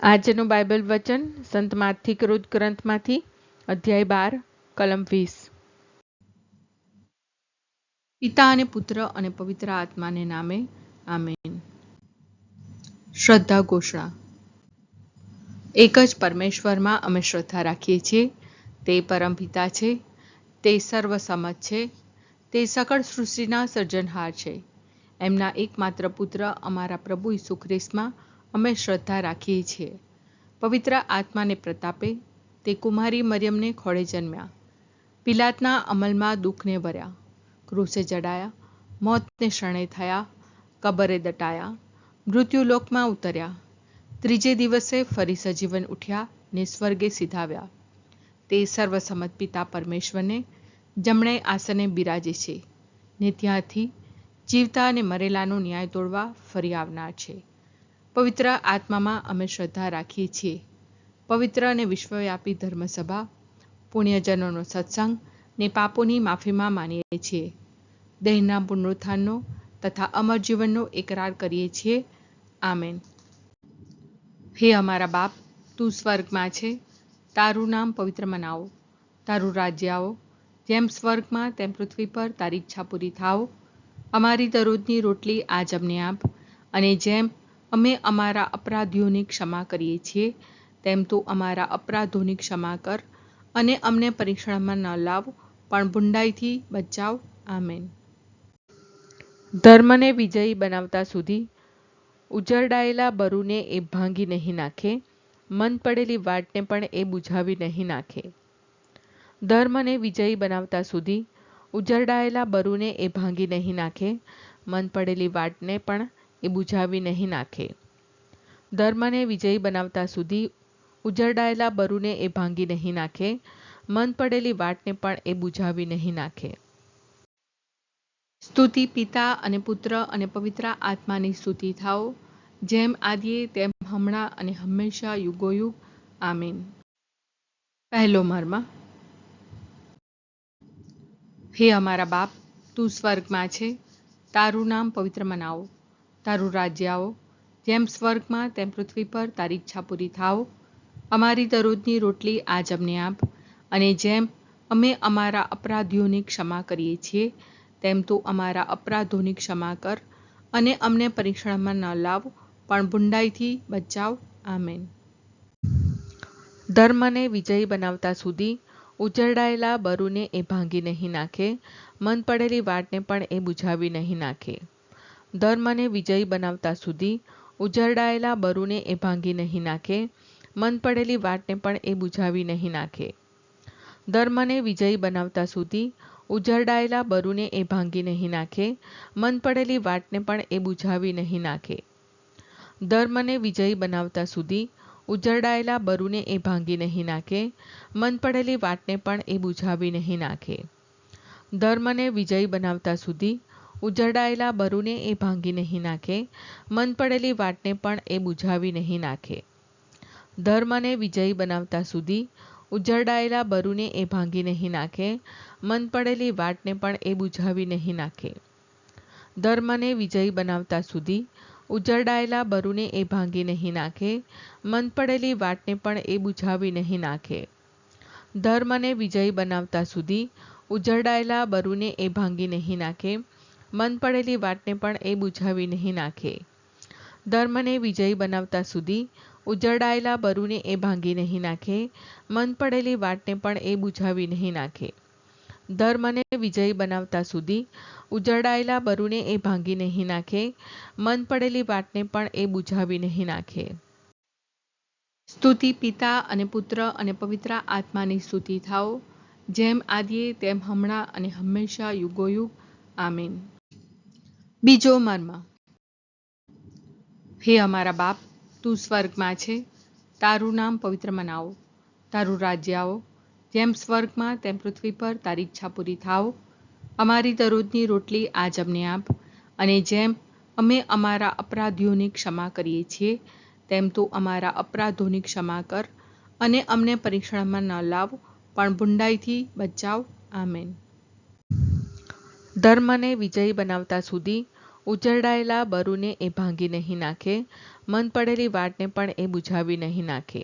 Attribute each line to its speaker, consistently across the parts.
Speaker 1: આજનું બાઇબલ વચન સંત માથી કૃત ગ્રંથમાંથી અધ્યાય 12 કલમ 20। પિતા અને પુત્ર અને પવિત્ર આત્માને નામે આમેન। શ્રદ્ધા ઘોષણા। એક જ પરમેશ્વરમાં અમે શ્રદ્ધા રાખીએ છીએ। તે પરમપિતા છે, તે સર્વસમત છે, તે સકળ સૃષ્ટિના સર્જનહાર છે। એમના એકમાત્ર પુત્ર અમારા પ્રભુ ઈસુ ખ્રિસ્તમાં અમે શ્રદ્ધા રાખીએ છીએ। પવિત્ર આત્માને પ્રતાપે તે કુમારી મરિયમને ખોળે જન્મ્યા, પિલાતના અમલમાં દુઃખને વર્યા, ક્રૂસે જડાયા, મોતને શરણે થયા, કબરે દટાયા, મૃત્યુલોકમાં ઉતર્યા, ત્રીજે દિવસે ફરી સજીવન ઉઠ્યા ને સ્વર્ગે સિધાવ્યા। તે સર્વસમત પિતા પરમેશ્વરને જમણે આસને બિરાજે છે ને ત્યાંથી જીવતા અને મરેલાનો ન્યાય તોડવા ફરી આવનાર છે। પવિત્ર આત્મામાં અમે શ્રદ્ધા રાખીએ છીએ। પવિત્ર અને વિશ્વવ્યાપી ધર્મસભા, પુણ્યજનોનો સત્સંગ ને પાપોની માફીમાં માનીએ છીએ। દેહના પુનરુત્થાનનો તથા અમર જીવનનો એકરાર કરીએ છીએ। આમેન। હે અમારા બાપ, તું સ્વર્ગમાં છે, તારું નામ પવિત્ર મનાવો, તારું રાજ્ય આવો, જેમ સ્વર્ગમાં તેમ પૃથ્વી પર તારી ઈચ્છા પૂરી થાવ। અમારી દરરોજની રોટલી આજ અમને આપ, અને જેમ અમે અમારા અપરાધીઓની ક્ષમા કરીએ છીએ તેમ તું અમારા અપરાધોની ક્ષમા કર, અને અમને પરીક્ષણમાં ન લાવ પણ બુંડાઈથી બચાવ। આમેન। ધર્મને વિજયી બનાવતા સુધી ઉજરડાયેલા બરુને એ ભાંગી નહીં નાખે, મન પડેલી વાટને પણ એ બુઝાવી નહીં નાખે। ધર્મને વિજયી બનાવતા સુધી ઉજરડાયેલા બરુને એ ભાંગી નહીં નાખે, મન પડેલી વાટને પણ એ બુઝાવી નહીં નાખે। ધર્મને વિજયી બનાવતા સુધી ઉજરડાયેલા બરુને એ ભાંગી નહીં નાખે, મન પડેલી વાટને પણ એ બુઝાવી નહીં નાખે। સ્તુતિ પિતા અને પુત્ર અને પવિત્ર આત્માની સ્તુતિ થાઓ, જેમ આદિએ તેમ હમણાં અને હંમેશા યુગોયુગ। આમીન। પહેલો મર્મ। હે અમારા બાપ, તું સ્વર્ગમાં છે, તારું નામ પવિત્ર મનાવો, તારું રાજ્ય આવો, જેમ સ્વર્ગમાં તેમ પૃથ્વી પર તારી ઈચ્છા પૂરી થાવ। અમારી દરરોજની રોટલી આજ અમને આપ, અને જેમ અમે અમારા અપરાધીઓની ક્ષમા કરીએ છીએ તેમ તું અમારા અપરાધોની ક્ષમા કર, અને અમને પરીક્ષણમાં ન લાવ પણ બુંડાઈથી બચાવ। આમેન। ધર્મને વિજયી બનાવતા સુધી ઉજરડાયેલા બરુને એ ભાંગી નહીં નાખે, મન પડેલી વાટને પણ એ બુઝાવી નહીં નાખે। ધર્મને વિજયી બનાવતા સુધી ઉજરડાયેલા બરુને એ ભાંગી નહીં નાખે, મન પડેલી વાટને પણ એ બુઝાવી નહીં નાખે। ધર્મને વિજયી બનાવતા સુધી ઉજરડાયેલા બરુને એ ભાંગી નહીં નાખે, મન પડેલી વાટને પણ એ બુઝાવી નહીં નાખે। ધર્મને વિજયી બનાવતા સુધી ઉજરડાયેલા બરુને એ ભાંગી નહીં નાખે, મન પડેલી વાટને પણ એ બુઝાવી નહીં નાખે। ધર્મને વિજયી બનાવતા સુધી ઉજરડાયેલા બરુને એ ભાંગી નહીં નાખે, મન પડેલી વાટને પણ એ બુઝાવી નહીં નાખે। ધર્મને વિજયી બનાવતા સુધી ઉજરડાયેલા બરુને એ ભાંગી નહીં નાખે, મન પડેલી વાટને પણ એ બુઝાવી નહીં નાખે। ધર્મને વિજયી બનાવતા સુધી ઉજરડાયેલા બરુને એ ભાંગી નહીં નાખે, મન પડેલી વાટને પણ એ બુઝાવી નહીં નાખે। ધર્મને વિજયી બનાવતા સુધી ઉજરડાયેલા બરુને એ ભાંગી નહીં નાખે, મન પડેલી વાટને પણ એ બુઝાવી નહીં નાખે। ધર્મને વિજયી બનાવતા સુધી ઉજરડાયેલા બરુને એ ભાંગી નહીં નાખે, મન પડેલી વાટને પણ એ બુઝાવી નહીં નાખે। ધર્મને વિજયી બનાવતા સુધી ઉજરડાયેલા બરુને એ ભાંગી નહીં નાખે, મન પડેલી વાટને પણ એ બુઝાવી નહીં નાખે। સ્તુતિ પિતા અને પુત્ર અને પવિત્ર આત્માની સ્તુતિ થાઓ, જેમ આદિએ તેમ હમણાં અને હંમેશા યુગોયુગ। આમીન। બીજો મર્મ। હે અમારા બાપ, તું સ્વર્ગમાં છે, તારું નામ પવિત્ર મનાવો, તારું રાજ્ય આવો, જેમ સ્વર્ગમાં તેમ પૃથ્વી પર તારી ઈચ્છા પૂરી થાવ। અમારી દરરોજની રોટલી આજ અમને આપ, અને જેમ અમે અમારા અપરાધીઓની ક્ષમા કરીએ છીએ તેમ તું અમારા અપરાધોની ક્ષમા કર, અને અમને પરીક્ષણમાં ન લાવ પણ બુંડાઈથી બચાવ। આમેન। ધર્મને વિજયી બનાવતા સુધી ઉજરડાયેલા બરુને એ ભાંગી નહીં નાખે, મન પડેલી વાટને પણ એ બુઝાવી નહીં નાખે.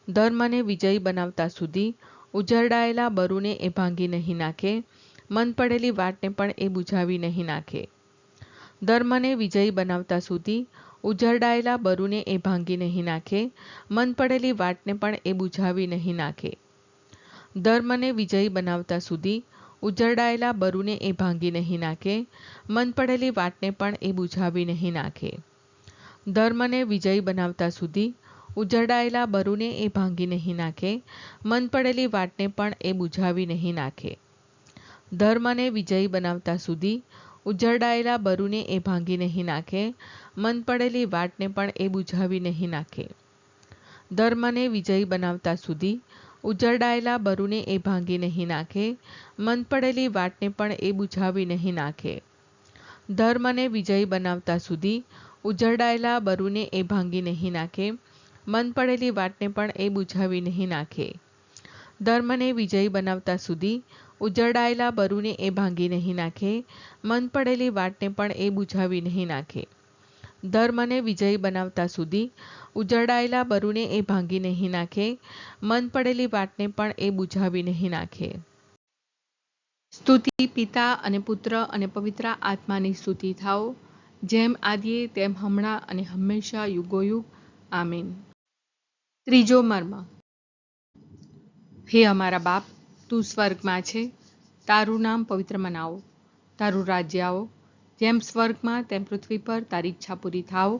Speaker 1: ધર્મને વિજયી બનાવતા સુધી ઉજરડાયેલા બરુને એ ભાંગી નહીં નાખે, મન પડેલી વાટને પણ એ બુઝાવી નહીં નાખે. ધર્મને વિજયી બનાવતા સુધી ઉજરડાયેલા બરુને એ ભાંગી નહીં નાખે, મન પડેલી વાટને પણ એ બુઝાવી નહીં નાખે. ધર્મને વિજયી બનાવતા સુધી ઉજરડાયેલા બરુને એ ભાંગી નહીં નાખે, મન પડેલી વાટને પણ એ બુઝાવી નહીં નાખે. ધર્મને વિજયી બનાવતા સુધી ઉજરડાયેલા બરુને એ ભાંગી નહીં નાખે, મન પડેલી વાટને પણ એ બુઝાવી નહીં નાખે. ધર્મને વિજયી બનાવતા સુધી ઉજરડાયેલા બરુને એ ભાંગી નહીં નાખે, મન પડેલી વાટને પણ એ બુઝાવી નહીં નાખે. ધર્મને વિજયી બનાવતા સુધી ઉજરડાયેલા બરુને એ ભાંગી નહીં નાખે, મન પડેલી વાટને પણ એ બુઝાવી નહીં નાખે. ધર્મને વિજયી બનાવતા સુધી ઉજરડાયેલા બરુને એ ભાંગી નહીં નાખે, મન પડેલી વાટને પણ એ બુઝાવી નહીં નાખે. ધર્મને વિજયી બનાવતા સુધી ઉજરડાયેલા બરુને એ ભાંગી નહીં નાખે, મન પડેલી વાટને પણ એ બુઝાવી નહીં નાખે. ધર્મને વિજયી બનાવતા સુધી ઉજરડાયેલા બરુને એ ભાંગી નહીં નાખે, મન પડેલી વાટને પણ એ બુઝાવી નહીં નાખે. સ્તુતિ પિતા અને પુત્ર અને પવિત્ર આત્માની સ્તુતિ થાઓ, જેમ આદિએ તેમ હમણાં અને હંમેશા યુગોયુગ. આમીન. ત્રીજો મર્મ. હે અમારા બાપ, તું સ્વર્ગમાં છે, તારું નામ પવિત્ર મનાવો, તારું રાજ્ય આવો, જેમ સ્વર્ગમાં તેમ પૃથ્વી પર તારી ઈચ્છા પૂરી થાઓ.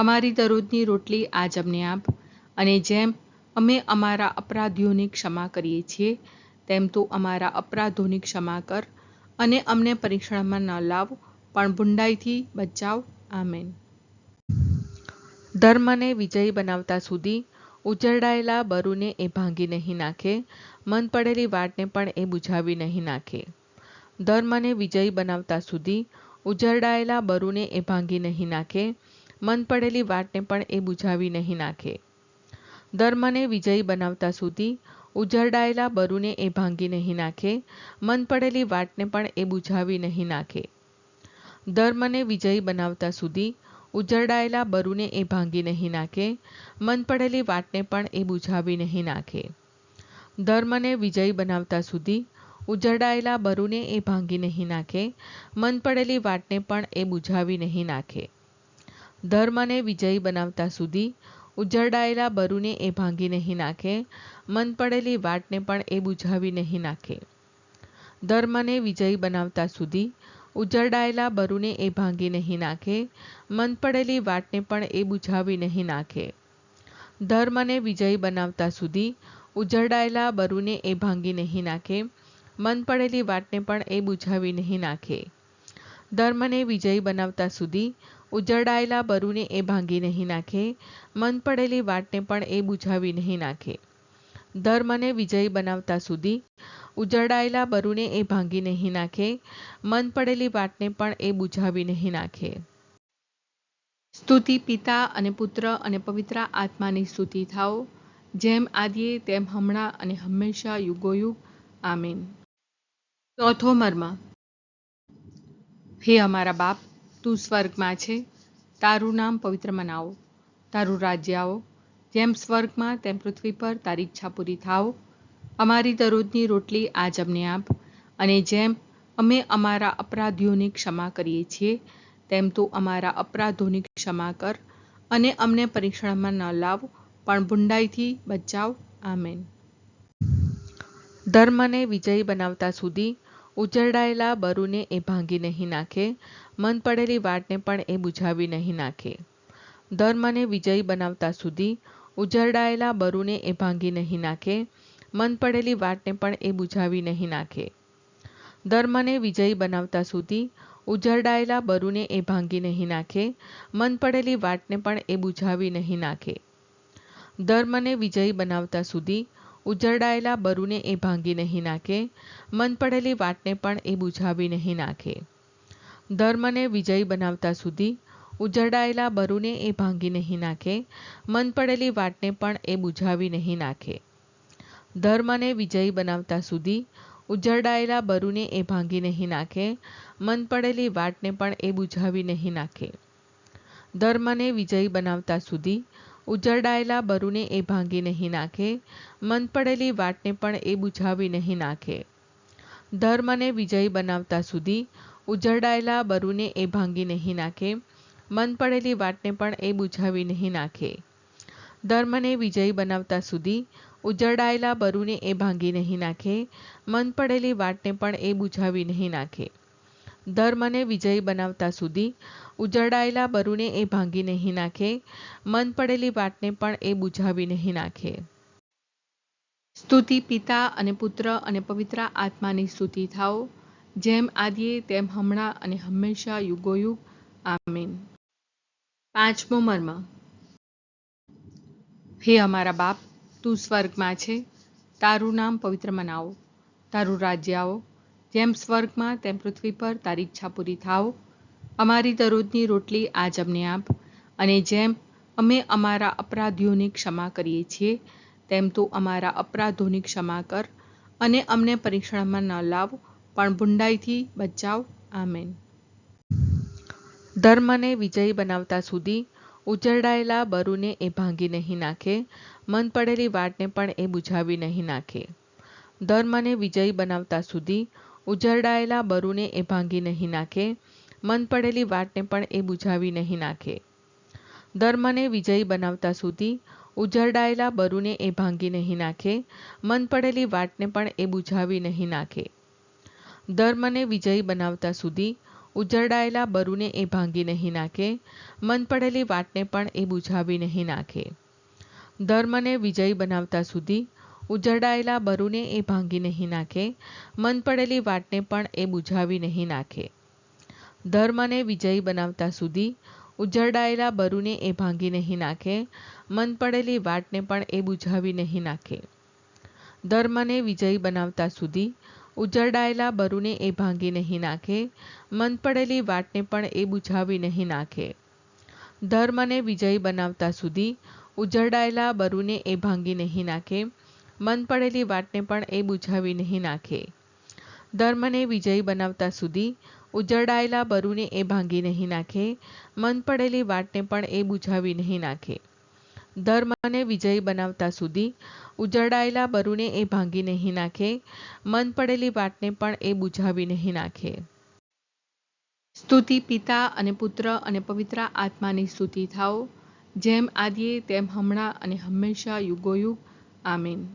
Speaker 1: અમારી દરરોજની રોટલી આજ અમને આપ, અને જેમ અમે અમારા અપરાધીઓની ક્ષમા કરીએ છીએ તેમ તું અમારા અપરાધોની ક્ષમા કર, અને અમને પરીક્ષણમાં ન લાવ, પણ બુંડાઈથી બચાવ. આમેન. ધર્મને વિજયી બનાવતા સુધી ઉજરડાયેલા બરુને એ ભાંગી નહીં નાખે, મન પડેલી વાટને પણ એ બુઝાવી નહીં નાખે. ધર્મને વિજયી બનાવતા સુધી ઉજરડાયેલા બરુને એ ભાંગી નહીં નાખે, મન પડેલી વાટને પણ એ બુઝાવી નહીં નાખે. ધર્મને વિજયી બનાવતા સુધી ઉજરડાયેલા બરુને એ ભાંગી નહીં નાખે, મન પડેલી વાટને પણ એ બુઝાવી નહીં નાખે. ધર્મને વિજયી બનાવતા સુધી ઉજરડાયેલા બરુને એ ભાંગી નહીં નાખે, મન પડેલી વાટને પણ એ બુઝાવી નહીં નાખે. ધર્મને વિજયી બનાવતા સુધી ઉજરડાયેલા બરુને એ ભાંગી નહીં નાખે, મન પડેલી વાટને પણ એ બુઝાવી નહીં નાખે. ધર્મને વિજયી બનાવતા સુધી ઉજરડાયેલા બરુને એ ભાંગી નહીં નાખે, મન પડેલી વાટને પણ એ બુઝાવી નહીં નાખે. ધર્મને વિજયી બનાવતા સુધી ઉજરડાયેલા બરુને એ ભાંગી નહીં નાખે, મન પડેલી વાટને પણ એ બુઝાવી નહીં નાખે. ધર્મને વિજયી બનાવતા સુધી ઉજરડાયેલા બરુને એ ભાંગી નહીં નાખે, મન પડેલી વાટને પણ એ બુઝાવી નહીં નાખે. ધર્મને વિજયી બનાવતા સુધી ઉજરડાયેલા બરુને એ ભાંગી નહીં નાખે, મન પડેલી વાટને પણ એ બુઝાવી નહીં નાખે. ધર્મને વિજયી બનાવતા સુધી ઉજરડાયેલા બરુને એ ભાંગી નહીં નાખે, મન પડેલી વાટને પણ એ બુઝાવી નહીં નાખે. સ્તુતિ પિતા અને પુત્ર અને પવિત્ર આત્માની સ્તુતિ થાઓ, જેમ આદિએ તેમ હમણાં અને હંમેશા યુગોયુગ. આમીન. ચોથો મર્મ. હે અમારા બાપ, તું સ્વર્ગમાં છે, તારું નામ પવિત્ર મનાવો, તારું રાજ્ય આવો, જેમ સ્વર્ગમાં તેમ પૃથ્વી પર તારી ઈચ્છા પૂરી થાઓ. અમારી દરરોજની રોટલી આજ અમને આપ, અને જેમ અમે અમારા અપરાધીઓની ક્ષમા કરીએ છીએ તેમ તું અમારા અપરાધોની ક્ષમા કર, અને અમને પરીક્ષણમાં ન લાવ, પણ બુંડાઈથી બચાવ. આમેન. ધર્મને વિજયી બનાવતા સુધી ઉજરડાયેલા બરુને એ ભાંગી નહીં નાખે, મન પડેલી વાટને પણ એ બુઝાવી નહીં નાખે. ધર્મને વિજયી બનાવતા સુધી ઉજરડાયેલા બરુને એ ભાંગી નહીં નાખે, મન પડેલી વાટને પણ એ બુઝાવી નહીં નાખે. ધર્મને વિજયી બનાવતા સુધી ઉજરડાયેલા બરુને એ ભાંગી નહીં નાખે, મન પડેલી વાટને પણ એ બુઝાવી નહીં નાખે. ધર્મને વિજયી બનાવતા સુધી ઉજરડાયેલા બરુને એ ભાંગી નહીં નાખે, મન પડેલી વાટને પણ એ બુઝાવી નહીં નાખે. ધર્મને વિજયી બનાવતા સુધી ઉજરડાયેલા બરુને એ ભાંગી નહીં નાખે, મન પડેલી વાટને પણ એ બુઝાવી નહીં નાખે. ધર્મને વિજયી બનાવતા સુધી ઉજરડાયેલા બરુને એ ભાંગી નહીં નાખે, મન પડેલી વાટને પણ એ બુઝાવી નહીં નાખે. ધર્મને વિજયી બનાવતા સુધી ઉજરડાયેલા બરુને એ ભાંગી નહીં નાખે, મન પડેલી વાટને પણ એ બુઝાવી નહીં નાખે. ધર્મને વિજયી બનાવતા સુધી ઉજરડાયેલા બરુને એ ભાંગી નહીં નાખે, મન પડેલી વાટને પણ એ બુઝાવી નહીં નાખે. ધર્મને વિજયી બનાવતા સુધી ઉજરડાયેલા બરુને એ ભાંગી નહીં નાખે, મન પડેલી વાટને પણ એ બુઝાવી નહીં નાખે. ધર્મને વિજયી બનાવતા સુધી ઉજરડાયેલા બરુને એ ભાંગી નહીં નાખે, મન પડેલી વાટને પણ એ બુઝાવી નહીં નાખે. સ્તુતિ પિતા અને પુત્ર અને પવિત્ર આત્માની સ્તુતિ થાઓ, જેમ આદિએ તેમ હમણાં અને હંમેશા યુગોયુગ. આમીન. પાંચમો મર્મ. હે અમારા બાપ, તું સ્વર્ગમાં છે, તારું નામ પવિત્ર મનાવો, તારું રાજ્ય આવો, જેમ સ્વર્ગમાં તેમ પૃથ્વી પર તારી ઈચ્છા પૂરી થાઓ. અમારી દરરોજની રોટલી આજ અમને આપ, અને જેમ અમે અમારા અપરાધીઓની ક્ષમા કરીએ છીએ, તેમ તું અમારા અપરાધોની ક્ષમા કર, અને અમને પરીક્ષણમાં ન લાવ, પણ બુંડાઈથી બચાવ. આમેન. ધર્મને વિજયી બનાવતા સુધી ઉજરડાયેલા બરુને એ ભાંગી નહીં નાખે, મન પડેલી વાટને પણ એ બુઝાવી નહીં નાખે. ધર્મને વિજયી બનાવતા સુધી ઉજરડાયેલા બરુને એ ભાંગી નહીં નાખે, મન પડેલી વાટને પણ એ બુઝાવી નહીં નાખે. ધર્મને વિજયી બનાવતા સુધી ઉજરડાયેલા બરુને એ ભાંગી નહીં નાખે, મન પડેલી વાટને પણ એ બુઝાવી નહીં નાખે. ધર્મને વિજયી બનાવતા સુધી ઉજરડાયેલા બરુને એ ભાંગી નહીં નાખે, મન પડેલી વાટને પણ એ બુઝાવી નહીં નાખે. ધર્મને વિજયી બનાવતા સુધી ઉજરડાયેલા બરુને એ ભાંગી નહીં નાખે, મન પડેલી વાટને પણ એ બુઝાવી નહીં નાખે. ધર્મને વિજયી બનાવતા સુધી ઉજરડાયેલા બરુને એ ભાંગી નહીં નાખે, મન પડેલી વાટને પણ એ બુઝાવી નહીં નાખે. ધર્મને વિજયી બનાવતા સુધી ઉજરડાયેલા બરુને એ ભાંગી નહીં નાખે, મન પડેલી વાટને પણ એ બુઝાવી નહીં નાખે. ધર્મને વિજયી બનાવતા સુધી ઉજરડાયેલા બરુને એ ભાંગી નહીં નાખે, મન પડેલી વાટને પણ એ બુઝાવી નહીં નાખે. ધર્મને વિજયી બનાવતા સુધી ઉજરડાયેલા બરુને એ ભાંગી નહીં નાખે, મન પડેલી વાટને પણ એ બુઝાવી નહીં નાખે. ધર્મને વિજયી બનાવતા સુધી ઉજરડાયેલા બરુને એ ભાંગી નહીં નાખે, મન પડેલી વાટને પણ એ બુઝાવી નહીં નાખે. સ્તુતિ પિતા અને પુત્ર અને પવિત્ર આત્માની સ્તુતિ થાઓ, જેમ આદિએ તેમ હમણાં અને હંમેશા યુગોયુગ. આમીન.